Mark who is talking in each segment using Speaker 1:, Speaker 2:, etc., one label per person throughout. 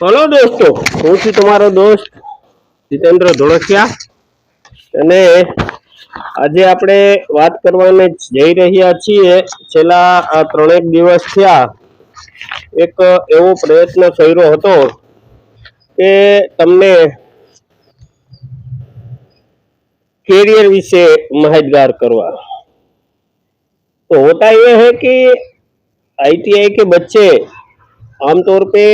Speaker 1: Hello दोस्तों, હું છું તમારો દોસ્ત જીતેન્દ્ર ધોળકિયા અને આજે આપણે વાત કરવાને જઈ રહ્યા છીએ. છેલ્લા 3 દિવસ થયા એક એવો પ્રયત્ન કર્યો હતો કે તમને कैरियर विषय माहितगार करवा. तो होता यह है कि आईटीआई के बच्चे आमतौर पे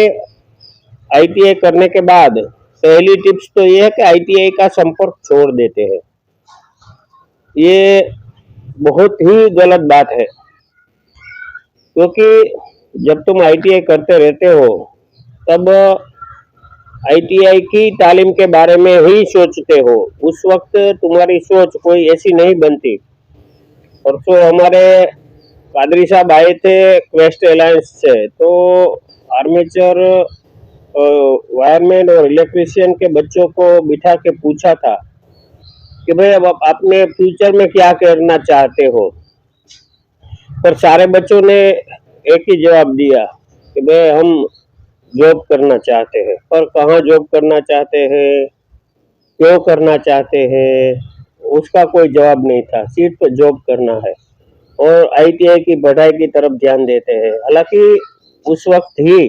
Speaker 1: आईटीआई करने के बाद पहली टिप्स तो ये है कि आईटीआई का संपर्क छोड़ देते हैं. ये बहुत ही गलत बात है, क्योंकि जब तुम आईटीआई करते रहते हो तब आईटीआई की तालीम के बारे में ही सोचते हो. उस वक्त तुम्हारी सोच कोई ऐसी नहीं बनती. और तो हमारे कादरी साहब आए थे क्वेस्ट एलायंस से, तो आर्मेचर वायरमैन और इलेक्ट्रिशियन के बच्चों को बिठा के पूछा था कि भाई अब आपने फ्यूचर में क्या करना चाहते हो. पर सारे बच्चों ने एक ही जवाब दिया कि भाई हम जॉब करना चाहते हैं. पर कहाँ जॉब करना चाहते हैं, क्यों करना चाहते हैं, उसका कोई जवाब नहीं था. सिर्फ जॉब करना है और आईटीआई की पढ़ाई की तरफ ध्यान देते हैं. हालांकि उस वक्त ही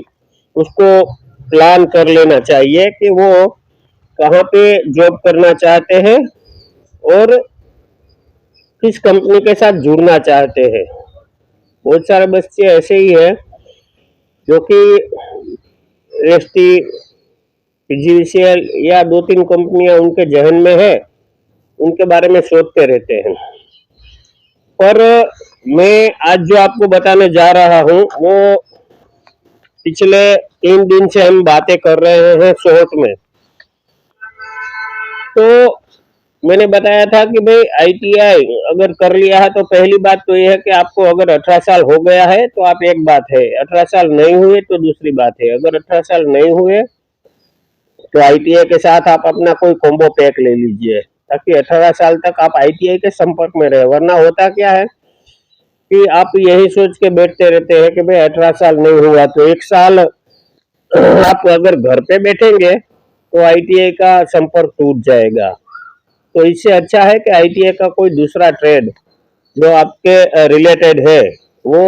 Speaker 1: उसको प्लान कर लेना चाहिए कि वो कहाँ पे जॉब करना चाहते हैं और किस कंपनी के साथ जुड़ना चाहते हैं. बहुत सारे बच्चे ऐसे ही हैं जो कि एसटी, पीजीवीसीएल या 2-3 कंपनियां उनके जहन में है, उनके बारे में सोचते रहते हैं. पर मैं आज जो आपको बताने जा रहा हूँ वो पिछले 3 दिन से हम बातें कर रहे हैं शॉर्ट में. तो मैंने बताया था कि भाई आईटीआई अगर कर लिया है तो पहली बात तो यह है कि आपको अगर 18 साल हो गया है तो आप एक बात है, 18 साल नहीं हुए तो दूसरी बात है. अगर 18 साल नहीं हुए तो आईटीआई के साथ आप अपना कोई कॉम्बो पैक ले लीजिए, ताकि 18 साल तक आप आईटीआई के संपर्क में रहे. वरना होता क्या है कि आप यही सोच के बैठते रहते हैं कि भाई 18 साल नहीं हुआ तो 1 साल आप अगर घर पे बैठेंगे तो आईटीआई का संपर्क टूट जाएगा. तो इससे अच्छा है कि आईटीआई का कोई दूसरा ट्रेड जो आपके रिलेटेड है वो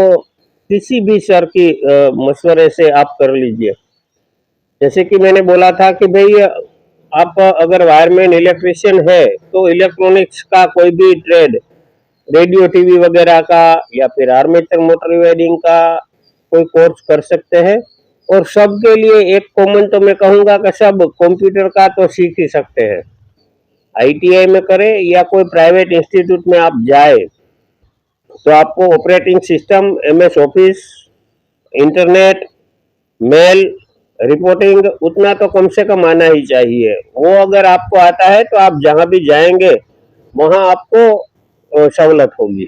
Speaker 1: किसी भी सर की मशवरे से आप कर लीजिए. जैसे कि मैंने बोला था कि भाई आप अगर वायरमैन इलेक्ट्रिशियन है तो इलेक्ट्रॉनिक्स का कोई भी ट्रेड, रेडियो टीवी वगैरह का या फिर आर्मेचर मोटर वेल्डिंग का कोई कोर्स कर सकते हैं. और सबके लिए एक कॉमन तो मैं कहूँगा कि सब कंप्यूटर का तो सीख ही सकते हैं. आईटीआई में करें या कोई प्राइवेट इंस्टीट्यूट में आप जाए तो आपको operating system, MS office, internet, mail, reporting उतना तो कम से कम आना ही चाहिए. वो अगर आपको आता है तो आप जहाँ भी जाएंगे वहाँ आपको सहूलत होगी.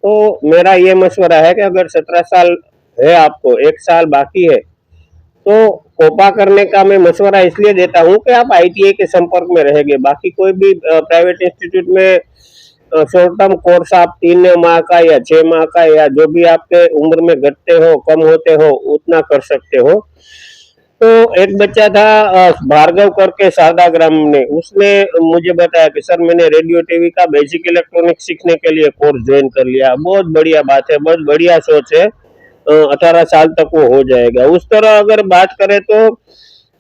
Speaker 1: तो मेरा ये मशवरा है कि अगर 17 साल है, आपको 1 साल बाकी है, तो कोपा करने का मैं मशवरा इसलिए देता हूँ कि आप आईटीआई के संपर्क में रहेंगे. बाकी कोई भी प्राइवेट इंस्टीट्यूट में शॉर्ट टर्म कोर्स आप 3 माह का या 6 माह का या जो भी आपके उम्र में घटते हो, कम होते हो, उतना कर सकते हो. तो एक बच्चा था भार्गव करके शारदा ग्राम में, उसने मुझे बताया कि सर मैंने रेडियो टीवी का बेसिक इलेक्ट्रॉनिक्स सीखने के लिए कोर्स ज्वाइन कर लिया. बहुत बढ़िया बात है, बहुत बढ़िया सोच है. 18 साल तक वो हो जाएगा. उस तरह अगर बात करें तो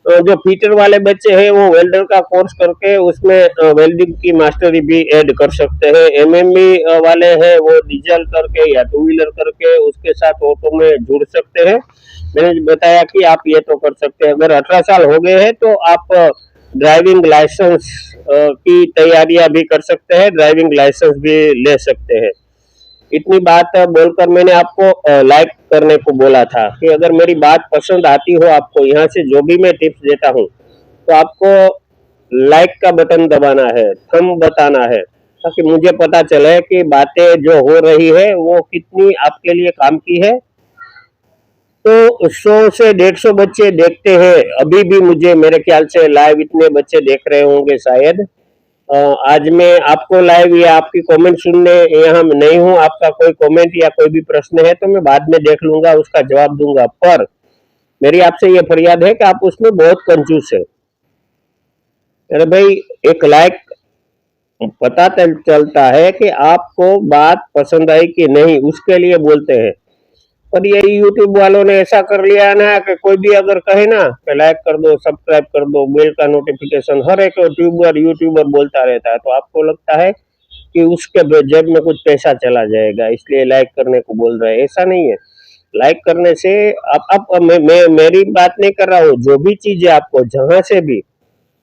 Speaker 1: जो फीटर वाले बच्चे हैं वो वेल्डर का कोर्स करके उसमें वेल्डिंग की मास्टरी भी ऐड कर सकते हैं. एमएमबी वाले हैं वो डीजल करके या 2 व्हीलर करके उसके साथ ऑटो में जुड़ सकते हैं. मैंने बताया कि आप ये तो कर सकते हैं. अगर 18 साल हो गए हैं तो आप ड्राइविंग लाइसेंस की तैयारियां भी कर सकते हैं, ड्राइविंग लाइसेंस भी ले सकते हैं. इतनी बात बोलकर मैंने आपको लाइक करने को बोला था कि अगर मेरी बात पसंद आती हो आपको, यहाँ से जो भी मैं टिप्स देता हूँ, तो आपको लाइक का बटन दबाना है, थंब बताना है, ताकि मुझे पता चले कि बातें जो हो रही है वो कितनी आपके लिए काम की है. तो 100 से 150 बच्चे देखते हैं अभी भी. मुझे मेरे ख्याल से लाइव इतने बच्चे देख रहे होंगे शायद. आज मैं आपको लाइव या आपकी कमेंट सुनने यहाँ नहीं हूँ. आपका कोई कमेंट या कोई भी प्रश्न है तो मैं बाद में देख लूंगा, उसका जवाब दूंगा. पर मेरी आपसे ये फरियाद है कि आप उसमें बहुत कंजूस है। अरे भाई, एक लाइक पता चलता है कि आपको बात पसंद आई कि नहीं, उसके लिए बोलते हैं। पर ये यूट्यूब वालों ने ऐसा कर लिया ना कि कोई भी अगर कहे ना कि लाइक कर दो, सब्सक्राइब कर दो, बेल का नोटिफिकेशन, हर एक यूट्यूबर बोलता रहता है, तो आपको लगता है कि उसके जेब में कुछ पैसा चला जाएगा, इसलिए लाइक करने को बोल रहे हैं। ऐसा नहीं है। लाइक करने से आप मैं मेरी बात नहीं कर रहा हूँ, जो भी चीजें आपको जहां से भी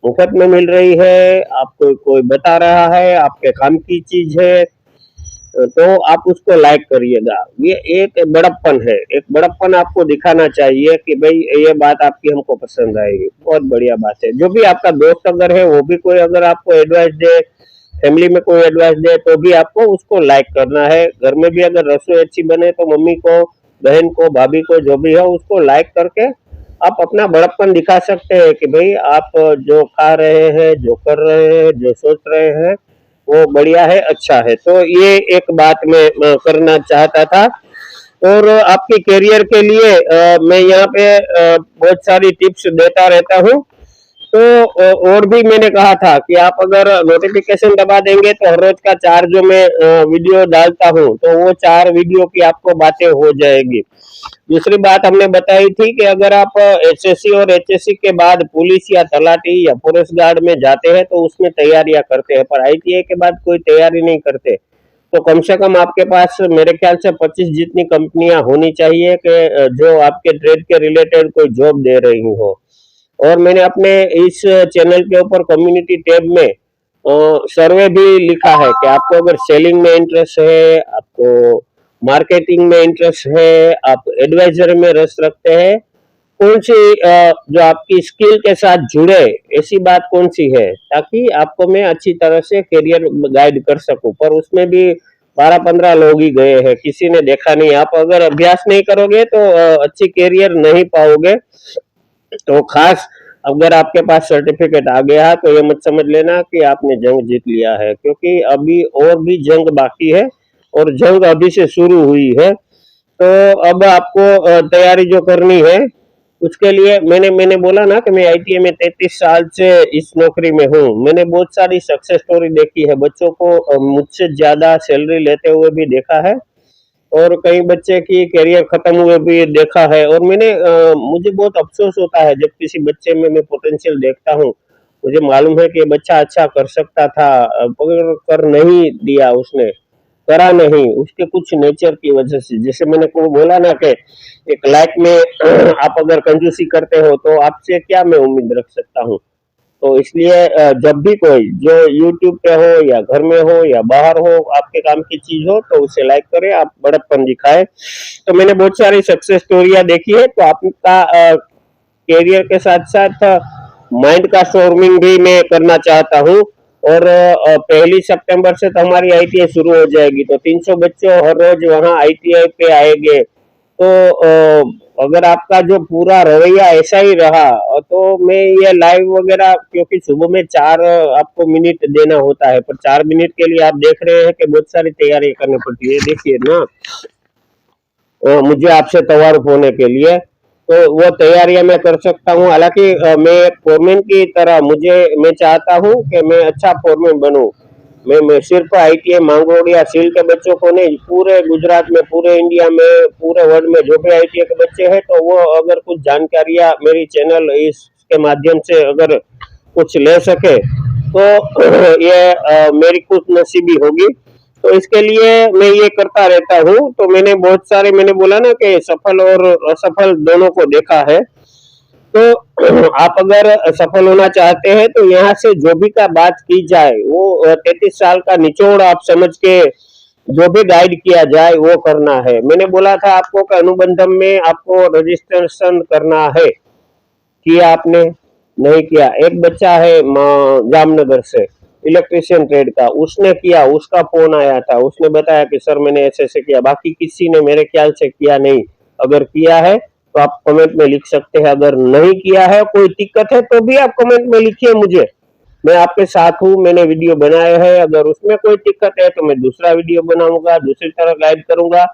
Speaker 1: मुफ्त में मिल रही है, आपको कोई बता रहा है, आपके काम की चीज है, तो आप उसको लाइक करिएगा। ये एक बड़प्पन है, एक बड़प्पन आपको दिखाना चाहिए कि भाई ये बात आपकी हमको पसंद आएगी, बहुत बढ़िया बात है। जो भी आपका दोस्त अगर है, वो भी कोई अगर आपको एडवाइस दे, फैमिली में कोई एडवाइस दे, तो भी आपको उसको लाइक करना है। घर में भी अगर रसोई अच्छी बने तो मम्मी को, बहन को, भाभी को, जो भी है उसको लाइक करके आप अपना बड़प्पन दिखा सकते हैं कि भाई आप जो खा रहे हैं, जो कर रहे हैं, जो सोच रहे हैं, वो बढ़िया है, अच्छा है। तो ये एक बात मैं करना चाहता था। और आपके करियर के लिए मैं यहाँ पे बहुत सारी टिप्स देता रहता हूँ। तो और भी मैंने कहा था कि आप अगर नोटिफिकेशन दबा देंगे तो हर रोज का 4 जो मैं वीडियो डालता हूँ, तो वो 4 वीडियो की आपको बातें हो जाएगी। दूसरी बात हमने बताई थी कि अगर आप एसएससी और एचएससी के बाद पुलिस या तलाटी या फॉरेस्ट गार्ड में जाते हैं तो उसमें तैयारियां करते हैं, पर आईटीआई के बाद कोई तैयारी नहीं करते, तो कम से कम आपके पास मेरे ख्याल से 25 जितनी कंपनियां होनी चाहिए कि जो आपके ट्रेड के रिलेटेड कोई जॉब दे रही हो। और मैंने अपने इस चैनल के ऊपर कम्युनिटी टैब में सर्वे भी लिखा है कि आपको अगर सेलिंग में इंटरेस्ट है, आपको मार्केटिंग में इंटरेस्ट है, आप एडवाइजर में रस रखते हैं, कौन सी जो आपकी स्किल के साथ जुड़े ऐसी बात कौन सी है, ताकि आपको मैं अच्छी तरह से करियर गाइड कर सकूं। पर उसमें भी 12-15 लोग ही गए हैं, किसी ने देखा नहीं। आप अगर अभ्यास नहीं करोगे तो अच्छी करियर नहीं पाओगे। तो खास अगर आपके पास सर्टिफिकेट आ गया है तो ये मत समझ लेना कि आपने जंग जीत लिया है, क्योंकि अभी और भी जंग बाकी है और जंग अभी से शुरू हुई है। तो अब आपको तैयारी जो करनी है उसके लिए मैंने मैंने बोला ना कि मैं आईटीआई में 33 साल से इस नौकरी में हूँ। मैंने बहुत सारी सक्सेस स्टोरी देखी है, बच्चों को मुझसे ज्यादा सैलरी लेते हुए भी देखा है और कई बच्चे की करियर खत्म हुए भी देखा है। और मुझे बहुत अफसोस होता है जब किसी बच्चे में मैं पोटेंशियल देखता हूँ, मुझे मालूम है कि ये बच्चा अच्छा कर सकता था, पर कर नहीं दिया उसने, करा नहीं, उसके कुछ नेचर की वजह से। जैसे मैंने को बोला ना कि एक लाइफ में आप अगर कंजूसी करते हो तो आपसे क्या मैं उम्मीद रख सकता हूँ। तो इसलिए जब भी कोई जो यूट्यूब पे हो या घर में हो या बाहर हो, आपके काम की चीज हो तो उसे लाइक करें, आप बड़प्पन दिखाए। तो मैंने बहुत सारी सक्सेस स्टोरियां देखी है, तो आपका कैरियर के साथ साथ माइंड का स्टॉर्मिंग भी मैं करना चाहता हूँ। और 1 सितंबर से तो हमारी आईटीआई शुरू हो जाएगी, तो 300 बच्चे हर रोज वहाँ आईटीआई पे आएंगे। तो अगर आपका जो पूरा रवैया ऐसा ही रहा तो मैं ये लाइव वगैरह, क्योंकि सुबह में 4 आपको मिनट देना होता है, पर 4 मिनट के लिए आप देख रहे हैं कि बहुत सारी तैयारी करनी पड़ती है। देखिए ना, मुझे आपसे तवारुफ होने के लिए तो वो तैयारियां मैं कर सकता हूँ। हालांकि मैं एक फोरमैन की तरह मैं चाहता हूँ कि मैं अच्छा फोरमैन बनूं। मैं सिर्फ आईटीआई मांगरोड या सील के बच्चों को नहीं, पूरे गुजरात में, पूरे इंडिया में, पूरे वर्ल्ड में जो भी आईटीआई के बच्चे हैं, तो वो अगर कुछ जानकारियां मेरी चैनल इसके माध्यम से अगर कुछ ले सके तो ये मेरी खुश नसीबी होगी। तो इसके लिए मैं ये करता रहता हूँ। तो मैंने बोला ना कि सफल और असफल दोनों को देखा है। तो आप अगर सफल होना चाहते हैं तो यहाँ से जो भी का बात की जाए वो 33 साल का निचोड़ आप समझ के जो भी गाइड किया जाए वो करना है। मैंने बोला था आपको कि अनुबंधम में आपको रजिस्ट्रेशन करना है, किया आपने? नहीं किया। एक बच्चा है जामनगर से, इलेक्ट्रिशियन ट्रेड का, उसने किया, उसका फोन आया था, उसने बताया कि सर मैंने ऐसे ऐसे किया। बाकी किसी ने मेरे ख्याल से किया नहीं। अगर किया है तो आप कमेंट में लिख सकते हैं, अगर नहीं किया है, कोई दिक्कत है तो भी आप कमेंट में लिखिए मुझे, मैं आपके साथ हूँ। मैंने वीडियो बनाया है, अगर उसमें कोई दिक्कत है तो मैं दूसरा वीडियो बनाऊंगा, दूसरी तरह गाइड करूंगा।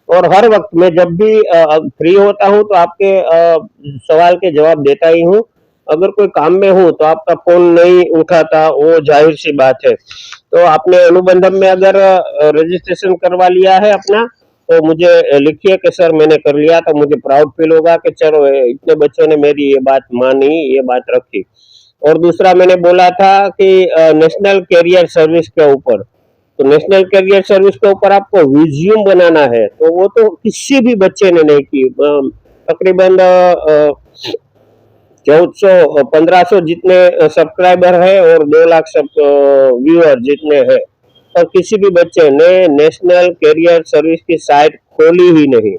Speaker 1: और हर वक्त मैं जब भी फ्री होता हूँ तो आपके सवाल के जवाब देता ही हूँ। अगर कोई काम में हूँ तो आपका फोन नहीं उठाता, वो जाहिर सी बात है। तो आपने अनुबंधम में अगर रजिस्ट्रेशन करवा लिया है अपना, तो मुझे लिखिए कि सर मैंने कर लिया, तो मुझे प्राउड फील होगा कि चलो इतने बच्चों ने मेरी ये बात मानी, ये बात रखी। और दूसरा मैंने बोला था कि नेशनल कैरियर सर्विस के ऊपर, तो नेशनल कैरियर सर्विस के ऊपर आपको रिज्यूम बनाना है, तो वो तो किसी भी बच्चे ने नहीं की। तकरीबन 1400 1500 जितने सब्सक्राइबर है और 2 लाख सब व्यूअर जितने हैं, और किसी भी बच्चे ने नेशनल कैरियर सर्विस की साइट खोली ही नहीं,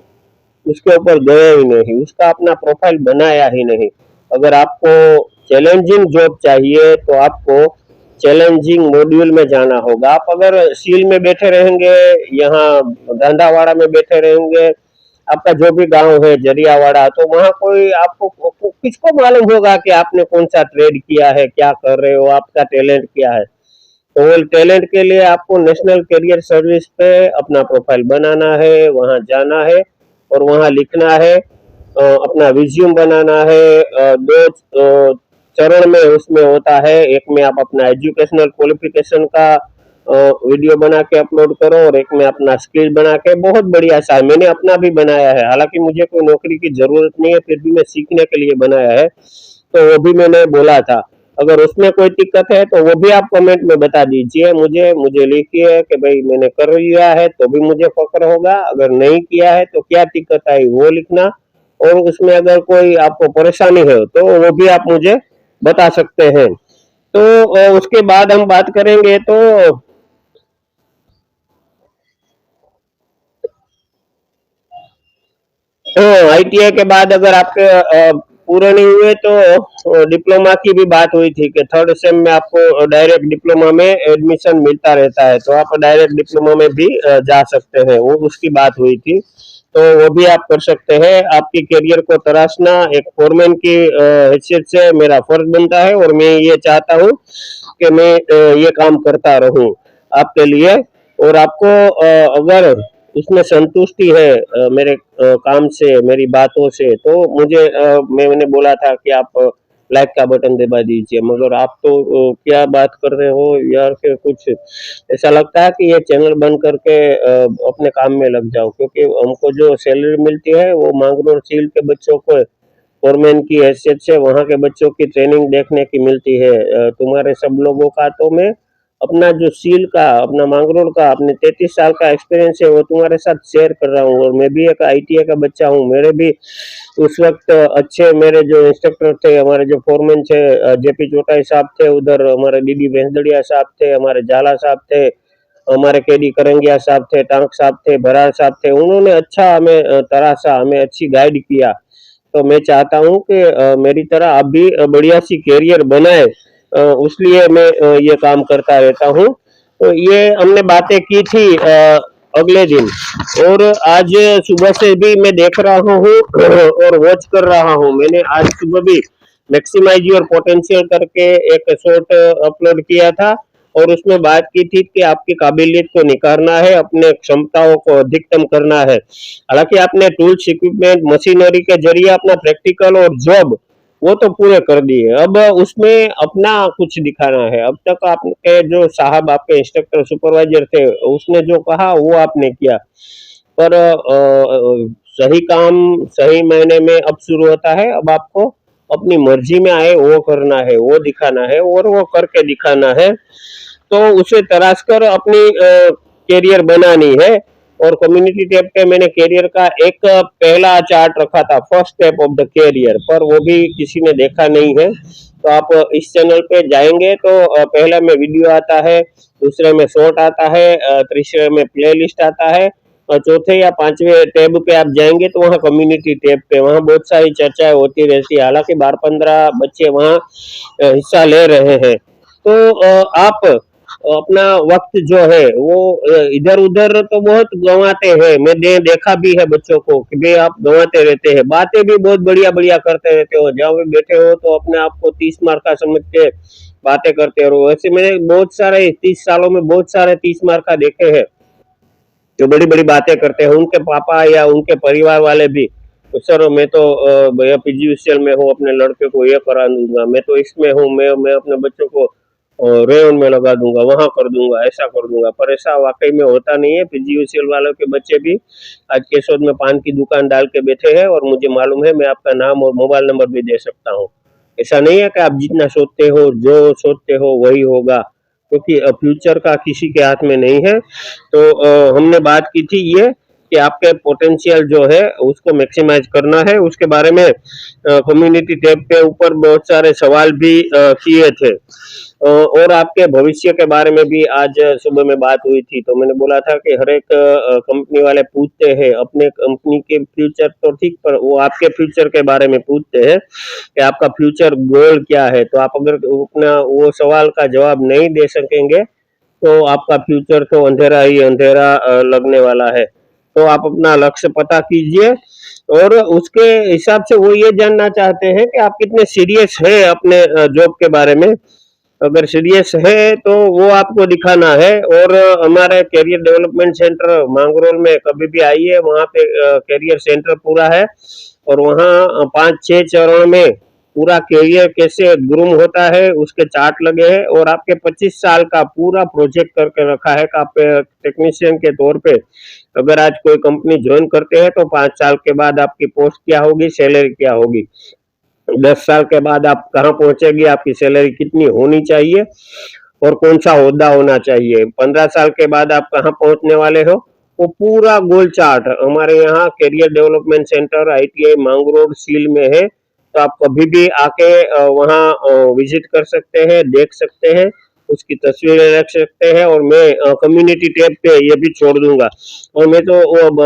Speaker 1: उसके ऊपर गए ही नहीं, उसका अपना प्रोफाइल बनाया ही नहीं। अगर आपको चैलेंजिंग जॉब चाहिए तो आपको चैलेंजिंग मॉड्यूल में जाना होगा। आप अगर सील में बैठे रहेंगे, यहाँ धंधावाड़ा में बैठे रहेंगे, आपका जो भी गांव है जरियावाड़ा, तो वहाँ कोई आपको किसको मालूम होगा कि आपने कौन सा ट्रेड किया है, क्या कर रहे हो, आपका टैलेंट क्या है। तो वो टैलेंट के लिए आपको नेशनल कैरियर सर्विस पे अपना प्रोफाइल बनाना है, वहाँ जाना है और वहाँ लिखना है, अपना रिज्यूम बनाना है। दो चरण में उसमें होता है, एक में आप अपना एजुकेशनल क्वालिफिकेशन का वीडियो बना के अपलोड करो, और एक में अपना स्किल बना के। बहुत बढ़िया सा है, मैंने अपना भी बनाया है, हालांकि मुझे कोई नौकरी की जरूरत नहीं है, फिर भी मैं सीखने के लिए बनाया है, तो वो भी मैंने बोला था। अगर उसमें कोई दिक्कत है तो वो भी आप कमेंट में बता दीजिए, मुझे मुझे लिखिए कि भाई मैंने कर लिया है, तो भी मुझे फक्र होगा। अगर नहीं किया है तो क्या दिक्कत आई वो लिखना, और उसमें अगर कोई आपको परेशानी है तो वो भी आप मुझे बता सकते हैं। तो उसके बाद हम बात करेंगे तो आईटीआई के बाद अगर आपके पूरे नहीं हुए तो डिप्लोमा की भी बात हुई थी कि थर्ड सेम में आपको डायरेक्ट डिप्लोमा में एडमिशन मिलता रहता है, तो आप डायरेक्ट डिप्लोमा में भी जा सकते हैं, वो उसकी बात हुई थी। तो वो भी आप कर सकते हैं। आपकी करियर को तराशना एक फोरमैन की हैसियत से मेरा फर्ज बनता है, और मैं ये चाहता हूँ कि मैं ये काम करता रहूं आपके लिए। और आपको अगर इसमें संतुष्टि है मेरे काम से, मेरी बातों से, तो मुझे मैंने बोला था कि आप लाइक का बटन दबा दीजिए, मगर आप तो क्या बात कर रहे हो यार, फिर कुछ ऐसा लगता है कि ये चैनल बंद करके अपने काम में लग जाओ, क्योंकि हमको जो सैलरी मिलती है वो मांगरोल सील के बच्चों को फोरमैन की हैसियत से वहाँ के बच्चों की ट्रेनिंग देखने की मिलती है। तुम्हारे सब लोगों का तो मैं अपना जो सील का, अपना मांगरोल का, अपने 33 साल का एक्सपीरियंस है वो तुम्हारे साथ शेयर कर रहा हूँ। और मैं भी एक आईटीआई का बच्चा हूँ, मेरे भी उस वक्त अच्छे मेरे जो इंस्ट्रक्टर थे, हमारे जो फोरमैन थे, जेपी चोटाई साहब थे, उधर हमारे डीडी भेंसदड़िया साहब थे, हमारे झाला साहब थे, हमारे केडी करंगिया साहब थे, टांक साहब थे, भरार साहब थे। उन्होंने अच्छा हमें तराशा, हमें अच्छी गाइड किया। तो मैं चाहता हूँ कि मेरी तरह आप भी बढ़िया सी कैरियर बनाए, उसलिए मैं ये काम करता रहता हूँ। तो ये हमने बातें की थी अगले दिन, और आज सुबह से भी मैं देख रहा हूँ और वॉच कर रहा हूँ। मैंने आज सुबह भी मैक्सिमाइज योर पोटेंशियल करके एक शॉर्ट अपलोड किया था, और उसमें बात की थी कि आपकी काबिलियत को निखारना है, अपने क्षमताओं को अधिकतम करना है। हालांकि आपने टूल्स, इक्विपमेंट, मशीनरी के जरिए अपना प्रैक्टिकल और जॉब वो तो पूरे कर दिए, अब उसमें अपना कुछ दिखाना है। अब तक आपके जो साहब, आपके इंस्ट्रक्टर, सुपरवाइजर थे, उसने जो कहा वो आपने किया, पर सही काम सही महीने में अब शुरू होता है। अब आपको अपनी मर्जी में आए वो करना है, वो दिखाना है, और वो करके दिखाना है। तो उसे तराश कर अपनी कैरियर बनानी है। और कम्युनिटी टैब पे मैंने कैरियर का एक पहला चार्ट रखा था, first step of the career, पर वो भी किसी ने देखा नहीं है। तो आप इस चैनल पे जाएंगे तो पहला में वीडियो आता है, दूसरे में शॉर्ट आता है, तीसरे में प्लेलिस्ट आता है, और चौथे या पांचवें टैब पे आप जाएंगे तो वहाँ कम्युनिटी टैब पे वहाँ बहुत सारी चर्चाएं होती रहती है। हालांकि 12-15 बच्चे वहाँ हिस्सा ले रहे हैं। तो आप अपना वक्त जो है वो इधर उधर तो बहुत गंवाते हैं। मैंने देखा भी है बच्चों को कि भाई आप गंवाते रहते हैं, बातें भी बहुत बढ़िया बढ़िया करते रहते हो, जहाँ भी बैठे हो तो अपने आप को 30 मार्क का समझ के बातें करते रहो। ऐसे मैंने बहुत सारे 30 सालों में बहुत सारे 30 मार्क का देखे हैं। जो बड़ी-बड़ी बातें करते हैं, उनके पापा या उनके परिवार वाले भी, तो सर मैं तो भैया पीजीवीसीएल में हूँ, अपने लड़के को ये करा दूँगा, मैं तो इसमें हूँ, मैं अपने बच्चों को रेओन में लगा दूँगा, वहाँ कर दूँगा, ऐसा कर दूँगा। पर ऐसा वाक़ई में होता नहीं है, पीजीवीसीएल वालों के बच्चे भी आज केशोद में पान की दुकान डाल के बैठे हैं और मुझे मालूम है, मैं आपका नाम और मोबाइल नंबर भी दे सकता हूँ। ऐसा नहीं है कि आप जितना सोचते हो, जो सोचते हो वही होगा, क्योंकि फ्यूचर का किसी के हाथ में नहीं है। तो हमने बात की थी ये कि आपके पोटेंशियल जो है उसको मैक्सिमाइज करना है। उसके बारे में कम्युनिटी टैब के ऊपर बहुत सारे सवाल भी किए थे। और आपके भविष्य के बारे में भी आज सुबह में बात हुई थी, तो मैंने बोला था कि हर एक कंपनी वाले पूछते हैं अपने कंपनी के फ्यूचर तो ठीक, पर वो आपके फ्यूचर के बारे में पूछते हैं कि आपका फ्यूचर गोल क्या है। तो आप अगर अपना वो सवाल का जवाब नहीं दे सकेंगे तो आपका फ्यूचर तो अंधेरा ही अंधेरा लगने वाला है। तो आप अपना लक्ष्य पता कीजिए और उसके हिसाब से वो ये जानना चाहते हैं कि आप कितने सीरियस है अपने जॉब के बारे में। अगर सीरियस है तो वो आपको दिखाना है। और हमारे करियर डेवलपमेंट सेंटर मांगरोल में कभी भी आइए, वहाँ पे करियर सेंटर पूरा है और वहाँ 5-6 चरणों में पूरा करियर कैसे ग्रूम होता है उसके चार्ट लगे हैं और आपके 25 साल का पूरा प्रोजेक्ट करके रखा है कि आप टेक्नीशियन के तौर पे अगर आज कोई कंपनी ज्वाइन करते हैं तो 5 साल के बाद आपकी पोस्ट क्या होगी, सैलरी क्या होगी, 10 साल के बाद आप कहाँ पहुंचेगी, आपकी सैलरी कितनी होनी चाहिए और कौन सा होदा होना चाहिए, 15 साल के बाद आप कहाँ पहुंचने वाले हो, वो पूरा गोल चार्ट हमारे यहाँ करियर डेवलपमेंट सेंटर आईटीआई मांग रोड सील में है। तो आप कभी भी आके वहाँ विजिट कर सकते हैं, देख सकते हैं, उसकी तस्वीरें रख सकते हैं और मैं कम्युनिटी टैब पे ये भी छोड़ दूंगा। और मैं तो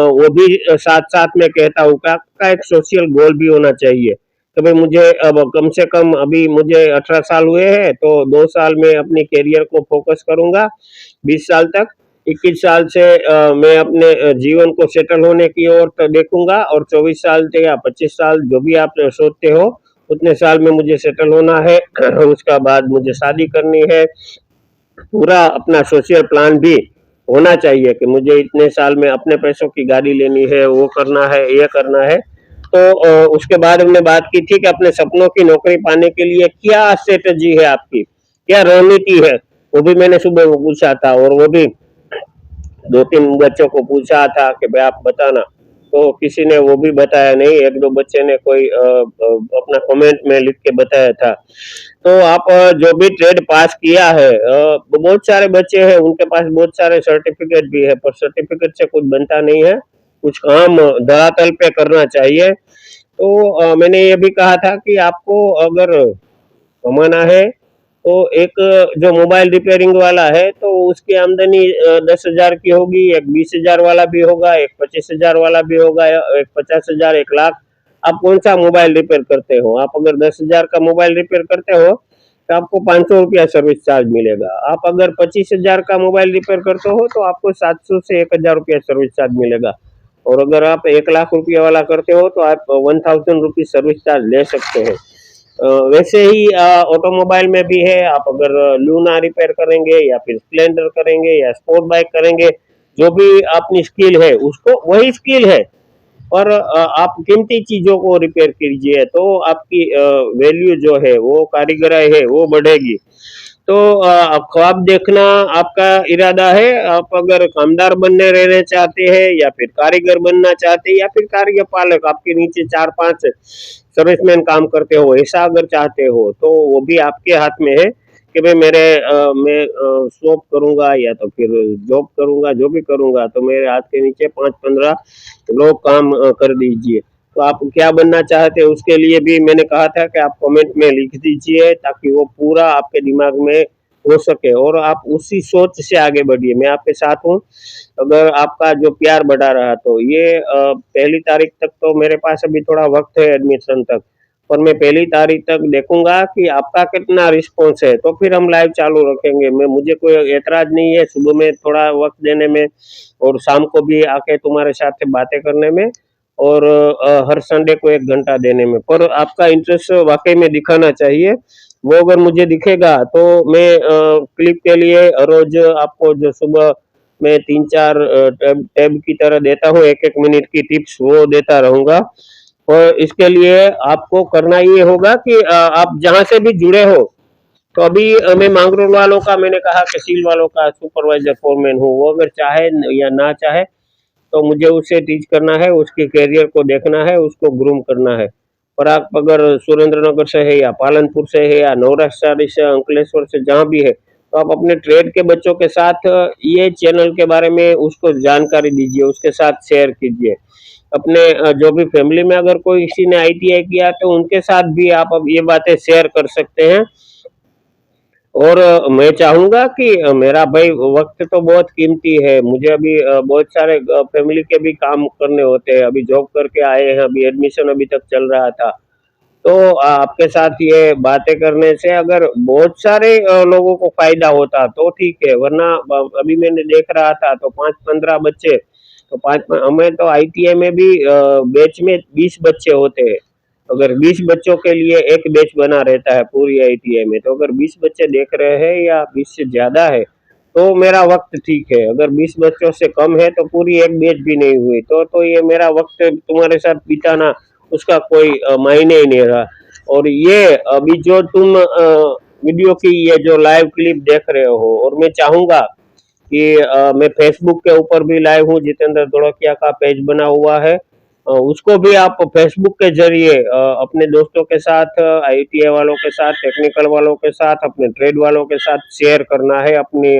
Speaker 1: वो भी साथ साथ में कहता हूँ का एक सोशल गोल भी होना चाहिए कि भाई मुझे अब कम से कम अभी मुझे 18 साल हुए हैं तो 2 साल में अपने करियर को फोकस करूंगा, 20 साल तक, 21 साल से मैं अपने जीवन को सेटल होने की ओर तो देखूंगा और 24 साल से या 25 साल जो भी आप सोचते हो उतने साल में मुझे सेटल होना है। उसका बाद मुझे शादी करनी है, पूरा अपना सोशल प्लान भी होना चाहिए कि मुझे इतने साल में अपने पैसों की गाड़ी लेनी है, वो करना है, ये करना है। तो उसके बाद हमने बात की थी कि अपने सपनों की नौकरी पाने के लिए क्या स्ट्रेटेजी है आपकी, क्या रणनीति है, वो भी मैंने सुबह वो पूछा था और वो भी 2-3 बच्चों को पूछा था कि भाई आप बताना, तो किसी ने वो भी बताया नहीं, 1-2 बच्चे ने कोई अपना कमेंट में लिख के बताया था। तो आप जो भी ट्रेड पास किया है, बहुत सारे बच्चे हैं उनके पास बहुत सारे सर्टिफिकेट भी है, पर सर्टिफिकेट से कुछ बनता नहीं है, कुछ काम धरातल पे करना चाहिए। तो मैंने ये भी कहा था कि आपको अगर कमाना है तो एक जो मोबाइल रिपेयरिंग वाला है तो उसकी आमदनी 10,000 की होगी, एक 20,000 वाला भी होगा, एक 25,000 वाला भी होगा, एक 50,000, 1 लाख। आप कौन सा मोबाइल रिपेयर करते हो? आप अगर 10,000 का मोबाइल रिपेयर करते हो तो आपको 500 रुपया सर्विस चार्ज मिलेगा। आप अगर 25,000 का मोबाइल रिपेयर करते हो तो आपको 700 से 1,000 रुपया सर्विस चार्ज मिलेगा। और अगर आप 1 लाख रुपये वाला करते हो तो आप 1000 रुपीज सर्विस चार्ज ले सकते हैं। वैसे ही ऑटोमोबाइल में भी है, आप अगर लूना रिपेयर करेंगे या फिर स्प्लेंडर करेंगे या स्पोर्ट बाइक करेंगे, जो भी अपनी स्किल है उसको वही स्किल है, और आप कीमती चीजों को रिपेयर कीजिए तो आपकी वैल्यू जो है वो कारीगराई है वो बढ़ेगी। तो ख्वाब देखना आपका इरादा है, आप अगर कामदार बनने रहने चाहते हैं या फिर कारीगर बनना चाहते हैं या फिर कार्यपालक आपके नीचे 4-5 सर्विसमैन काम करते हो, ऐसा अगर चाहते हो तो वो भी आपके हाथ में है कि भाई मैं शॉप करूंगा या तो फिर जॉब करूंगा, जो भी करूंगा तो मेरे हाथ के नीचे 5-15 लोग काम कर दीजिए। तो आप क्या बनना चाहते हैं उसके लिए भी मैंने कहा था कि आप कमेंट में लिख दीजिए ताकि वो पूरा आपके दिमाग में हो सके और आप उसी सोच से आगे बढ़िए। मैं आपके साथ हूँ, अगर आपका जो प्यार बढ़ा रहा तो ये 1 तारीख तक तो मेरे पास अभी थोड़ा वक्त है एडमिशन तक, पर मैं 1 तारीख तक देखूंगा कि आपका कितना रिस्पॉन्स है, तो फिर हम लाइव चालू रखेंगे। मैं मुझे कोई एतराज नहीं है सुबह में थोड़ा वक्त देने में और शाम को भी आके तुम्हारे साथ बातें करने में और हर संडे को 1 घंटा देने में, पर आपका इंटरेस्ट वाकई में दिखाना चाहिए। वो अगर मुझे दिखेगा तो मैं क्लिप के लिए रोज आपको जो सुबह मैं 3-4 टैब टैब की तरह देता हूँ, 1-1 मिनट की टिप्स वो देता रहूँगा। और इसके लिए आपको करना ये होगा कि आप जहाँ से भी जुड़े हो, तो अभी मैं मांगरोल वालों का, मैंने कहा कि सील वालों का सुपरवाइजर फोरमैन हूँ, वो अगर चाहे या ना चाहे तो मुझे उसे टीच करना है, उसके करियर को देखना है, उसको ग्रूम करना है। और आप अगर सुरेंद्रनगर से है या पालनपुर से है या नौराश्री से, अंकलेश्वर से, जहाँ भी है, तो आप अपने ट्रेड के बच्चों के साथ ये चैनल के बारे में उसको जानकारी दीजिए, उसके साथ शेयर कीजिए। अपने जो भी फैमिली में अगर कोई किसी ने आईटीआई किया तो उनके साथ भी आप अब ये बातें शेयर कर सकते हैं। और मैं चाहूँगा कि मेरा भाई वक़्त तो बहुत कीमती है, मुझे अभी बहुत सारे फैमिली के भी काम करने होते हैं, अभी जॉब करके आए हैं, अभी एडमिशन अभी तक चल रहा था। तो आपके साथ ये बातें करने से अगर बहुत सारे लोगों को फ़ायदा होता तो ठीक है, वरना अभी मैंने देख रहा था तो 5-15 बच्चे, तो 5 हमें तो आईटीआई में भी बैच में 20 बच्चे होते हैं। अगर 20 बच्चों के लिए एक बैच बना रहता है पूरी आईटीआई में, तो अगर 20 बच्चे देख रहे हैं या 20 से ज़्यादा है, तो मेरा वक़्त ठीक है। अगर 20 बच्चों से कम है तो पूरी एक बैच भी नहीं हुई, तो ये मेरा वक़्त तुम्हारे साथ बिताना उसका कोई मायने ही नहीं रहा। और ये अभी जो तुम वीडियो की ये जो लाइव क्लिप देख रहे हो, और मैं चाहूँगा कि मैं फेसबुक के ऊपर भी लाइव हूँ, जितेंद्र धोड़किया का पेज बना हुआ है। उसको भी आप फेसबुक के ज़रिए अपने दोस्तों के साथ, आईटीआई वालों के साथ, टेक्निकल वालों के साथ, अपने ट्रेड वालों के साथ शेयर करना है, अपनी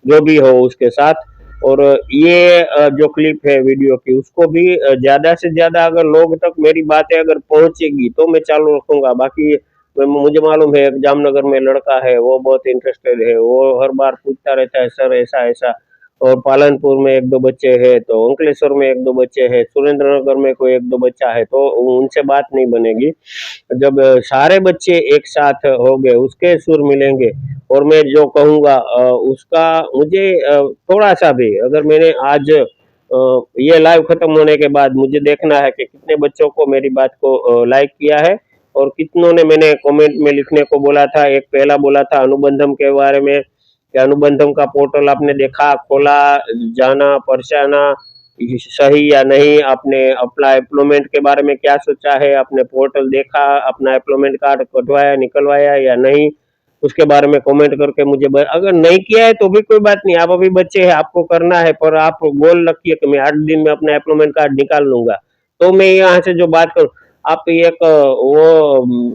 Speaker 1: जो भी हो उसके साथ। और ये जो क्लिप है वीडियो की, उसको भी ज़्यादा से ज़्यादा अगर लोग तक मेरी बातें अगर पहुँचेगी तो मैं चालू रखूँगा। बाकी मुझे मालूम है एक जामनगर में लड़का है, वो बहुत इंटरेस्टेड है, वो हर बार पूछता रहता है सर ऐसा-ऐसा। और पालनपुर में 1-2 बच्चे हैं, तो अंकलेश्वर में 1-2 बच्चे हैं, सुरेंद्रनगर में कोई 1-2 बच्चा है, तो उनसे बात नहीं बनेगी। जब सारे बच्चे एक साथ होंगे, उसके सुर मिलेंगे, और मैं जो कहूँगा उसका मुझे थोड़ा-सा भी, अगर मैंने आज ये लाइव खत्म होने के बाद मुझे देखना है कि कितने बच्चों को मेरी बात को लाइक किया है, और कितनों ने मैंने कमेंट में लिखने को बोला था। एक पहला बोला था अनुबंधम के बारे में, कि अनुबंधम का पोर्टल आपने देखा, खोला, जाना, पहचाना, सही या नहीं, आपने अपना एम्प्लॉयमेंट के बारे में क्या सोचा है, आपने पोर्टल देखा, अपना एम्प्लॉयमेंट कार्ड कटवाया, निकलवाया या नहीं, उसके बारे में कमेंट करके मुझे अगर नहीं किया है तो भी कोई बात नहीं, आप अभी बच्चे हैं, आपको करना है, पर आप गोल रखिए कि मैं 8 दिन में अपना एम्प्लॉयमेंट कार्ड निकाल लूँगा। तो मैं यहाँ से जो बात करूँ, आप एक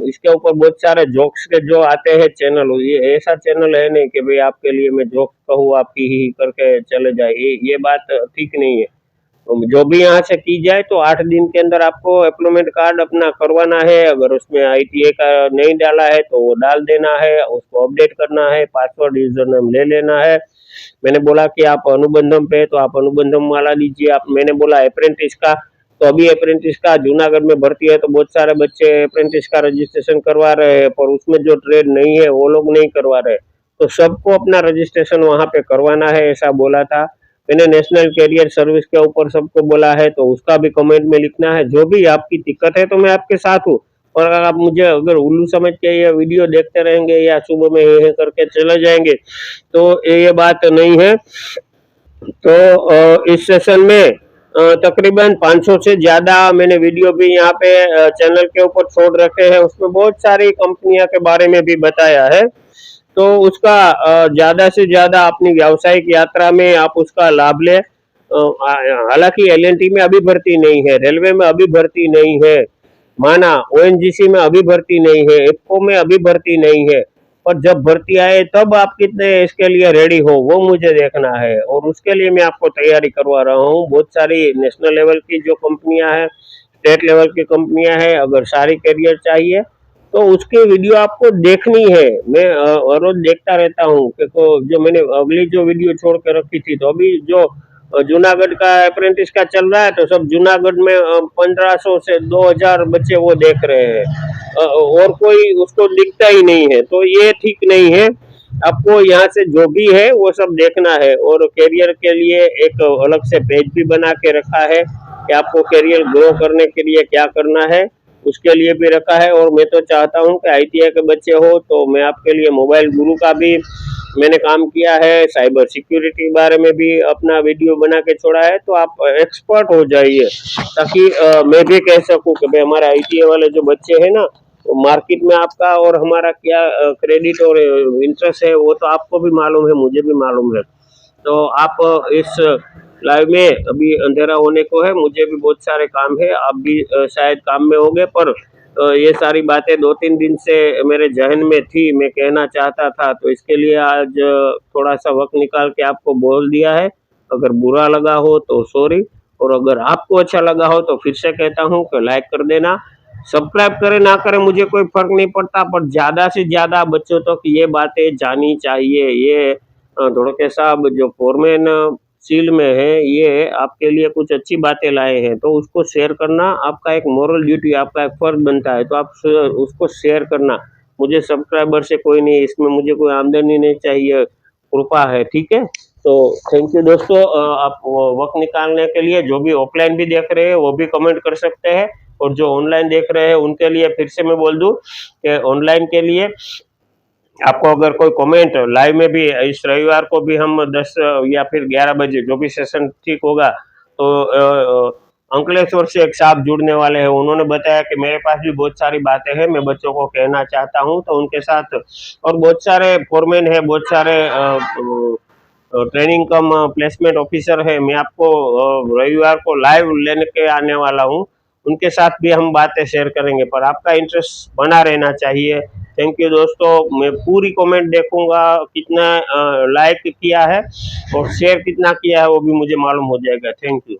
Speaker 1: इसके ऊपर बहुत सारे जोक्स के जो आते हैं चैनल, ये ऐसा चैनल है नहीं कि भाई आपके लिए मैं जोक्स कहूँ, आप ही करके चले जाए, ये बात ठीक नहीं है। जो भी यहाँ से की जाए तो 8 दिन के अंदर आपको एम्प्लॉयमेंट कार्ड अपना करवाना है। अगर उसमें आईटीआई का नहीं डाला है तो वो डाल देना है, उसको अपडेट करना है, पासवर्ड यूजर नेम ले लेना है। मैंने बोला कि आप अनुबंधम पे, तो आप अनुबंधम वाला लीजिए। आप, मैंने बोला अप्रेंटिस का, तो अभी अप्रेंटिस का जूनागढ़ में भर्ती है, तो बहुत सारे बच्चे अप्रेंटिस का रजिस्ट्रेशन करवा रहे हैं, पर उसमें जो ट्रेड नहीं है वो लोग नहीं करवा रहे, तो सबको अपना रजिस्ट्रेशन वहाँ पे करवाना है, ऐसा बोला था। मैंने नेशनल कैरियर सर्विस के ऊपर सबको बोला है, तो उसका भी कमेंट में लिखना है। जो भी आपकी दिक्कत है तो मैं आपके साथ हूँ, और अगर आप मुझे अगर उल्लू समझ के ये वीडियो देखते रहेंगे या सुबह में ये करके चले जाएंगे, तो ये बात नहीं है। तो इस सेशन में तकरीबन 500 से ज़्यादा मैंने वीडियो भी यहाँ पे चैनल के ऊपर छोड़ रखे हैं, उसमें बहुत सारी कंपनियां के बारे में भी बताया है। तो उसका ज़्यादा से ज़्यादा अपनी व्यावसायिक यात्रा में आप उसका लाभ लें। हालांकि एलएनटी में अभी भर्ती नहीं है, रेलवे में अभी भर्ती नहीं है, माना ओएनजीसी में अभी भर्ती नहीं है, इफको में अभी भर्ती नहीं है, पर जब भर्ती आए तब आप कितने इसके लिए रेडी हो वो मुझे देखना है, और उसके लिए मैं आपको तैयारी करवा रहा हूँ। बहुत सारी नेशनल लेवल की जो कंपनियां हैं, स्टेट लेवल की कंपनियां हैं, अगर सारी करियर चाहिए तो उसकी वीडियो आपको देखनी है। मैं हर रोज देखता रहता हूँ कि जो मैंने अगली जो वीडियो छोड़ के रखी थी, तो अभी जो जूनागढ़ का अप्रेंटिस का चल रहा है, तो सब जूनागढ़ में 1500 से 2000 बच्चे वो देख रहे हैं, और कोई उसको दिखता ही नहीं है, तो ये ठीक नहीं है। आपको यहाँ से जो भी है वो सब देखना है, और करियर के लिए एक अलग से पेज भी बना के रखा है कि आपको करियर ग्रो करने के लिए क्या करना है। उसके लिए भी रखा है। और मैं तो चाहता हूँ कि ITI के बच्चे हो तो मैं आपके लिए मोबाइल गुरु का भी मैंने काम किया है, साइबर सिक्योरिटी के बारे में भी अपना वीडियो बना के छोड़ा है, तो आप एक्सपर्ट हो जाइए, ताकि मैं भी कह सकूं कि भाई हमारे ITI वाले जो बच्चे हैं ना, तो मार्केट में आपका और हमारा क्या क्रेडिट और इंटरेस्ट है वो तो आपको भी मालूम है, मुझे भी मालूम है। तो आप इस लाइव में अभी अंधेरा होने को है, मुझे भी बहुत सारे काम है, आप भी शायद काम में होंगे, पर ये सारी बातें 2-3 दिन से मेरे जहन में थी, मैं कहना चाहता था, तो इसके लिए आज थोड़ा सा वक्त निकाल के आपको बोल दिया है। अगर बुरा लगा हो तो सॉरी, और अगर आपको अच्छा लगा हो तो फिर से कहता हूँ कि लाइक कर देना, सब्सक्राइब करें ना करें मुझे कोई फर्क नहीं पड़ता, पर ज़्यादा से ज़्यादा बच्चों तक ये बातें जानी चाहिए। ये धोड़के साहब जो फोरमैन सील में है, ये आपके लिए कुछ अच्छी बातें लाए हैं, तो उसको शेयर करना आपका एक मोरल ड्यूटी, आपका एक फर्ज बनता है, तो आप उसको शेयर करना। मुझे सब्सक्राइबर से कोई नहीं, इसमें मुझे कोई आमदनी नहीं चाहिए, कृपा है, ठीक है। तो थैंक यू दोस्तों, आप वक्त निकालने के लिए। जो भी ऑफलाइन भी देख रहे हैं वो भी कमेंट कर सकते हैं, और जो ऑनलाइन देख रहे हैं उनके लिए फिर से मैं बोल दूं कि ऑनलाइन के लिए आपको अगर कोई कमेंट लाइव में भी इस रविवार को भी हम 10 या फिर 11 बजे जो भी सेशन ठीक होगा, तो अंकलेश्वर से एक साहब जुड़ने वाले हैं, उन्होंने बताया कि मेरे पास भी बहुत सारी बातें हैं, मैं बच्चों को कहना चाहता हूं, तो उनके साथ और बहुत सारे फोरमैन है, बहुत सारे ट्रेनिंग कम प्लेसमेंट ऑफिसर है, मैं आपको रविवार को लाइव लेने के आने वाला हूं, उनके साथ भी हम बातें शेयर करेंगे, पर आपका इंटरेस्ट बना रहना चाहिए। थैंक यू दोस्तों, मैं पूरी कमेंट देखूंगा, कितना लाइक किया है और शेयर कितना किया है वो भी मुझे मालूम हो जाएगा। Thank you.